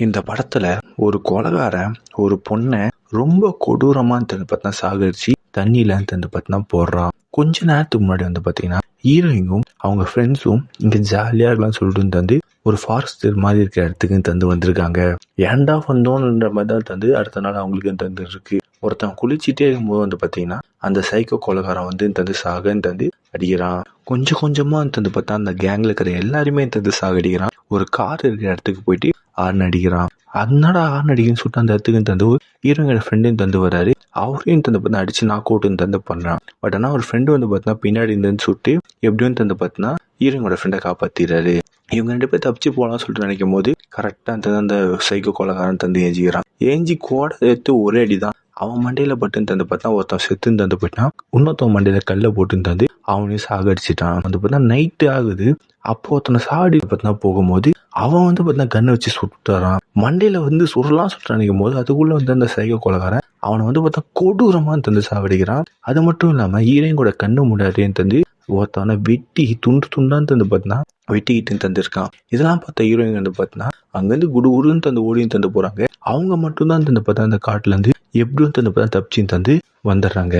இந்த படத்துல ஒரு கொலைகாரன் ஒரு பொண்ணை ரொம்ப கொடூரமா பார்த்தா சாகடிச்சு தண்ணியில பார்த்தா போடுறான். கொஞ்ச நேரத்துக்கு முன்னாடி பாத்தீங்கன்னா ஹீரோயினும் அவங்க ஃப்ரெண்ட்ஸும் இங்க ஜாலியா இருக்கலாம் சொல்லிட்டு ஒரு ஃபாரஸ்ட் மாதிரி இருக்கிற இடத்துக்கு வந்திருக்காங்க. ஏன்டா வந்தோன்ற மாதிரி தான் அடுத்த நாள் அவங்களுக்கு இருக்கு. ஒருத்தன் குளிச்சுட்டே இருக்கும்போது பாத்தீங்கன்னா அந்த சைக்கோ கொலைகாரன் சாகன்னு அடிக்கிறான். கொஞ்சம் கொஞ்சமா பார்த்தா அந்த கேங்ல இருக்கிற எல்லாருமே சாகடிக்கிறான். ஒரு கார் இருக்கிற இடத்துக்கு போயிட்டு ஆர்ன் அடிக்கிறான். அதனால ஆர்ன் அடிக்கன்னு சொல்லிட்டு அந்த இடத்துக்கு ஹீரோயினோட ஃப்ரெண்டையும் வராரு. அவரையும் பார்த்தா அடிச்சு நாக் அவுட் பண்றான். பட் ஆனா ஒரு ஃப்ரெண்டு பார்த்தா பின்னாடி சொல்லிட்டு எப்படியும் பார்த்தா ஹீரோயினோட ஃப்ரெண்டை காப்பாத்திடுறாரு. இவங்க 2 பேர் தப்பிச்சு போகலாம்னு சொல்லிட்டு நினைக்கும் போது கரெக்டா அந்த சைக்கோ கொலைகாரன் ஏஞ்சிக்கிறான். ஏஞ்சி கோடை எடுத்து ஒரே அடிதான். அவன் மண்டையில பட்டு பார்த்தா ஒருத்தன் செத்து போயிட்டான். இன்னொருத்தவன் மண்டையில கல்ல போட்டு அவனையும் சாகடிச்சிட்டான். பார்த்தா நைட்டு ஆகுது. அப்போ ஒருத்தனை சாடி பார்த்தா போகும்போது அவன் பார்த்தா கண்ணை வச்சு சுட்டுறான். மண்டையில சுடலாம் சுட்டு நினைக்கும் போது அதுக்குள்ள அந்த சைக்கோ கொலைகாரன் அவனை பார்த்தா கொடூரமா சாவடிக்கிறான். அது மட்டும் இல்லாம ஹீரோயின் கூட கண்ணு முன்னாடியே ஒருத்தவனை வெட்டி துண்டு துண்டான்னு பார்த்தா வெட்டிக்கிட்டு இருக்கான். இதெல்லாம் பார்த்த ஹீரோயின் பார்த்தா அங்கிருந்து குடுகுடுன்னு ஓடின்னு போறாங்க. அவங்க மட்டும்தான் பார்த்தா அந்த காட்டுல எப்படியும் பார்த்தா தப்பிச்சு வந்துடுறாங்க.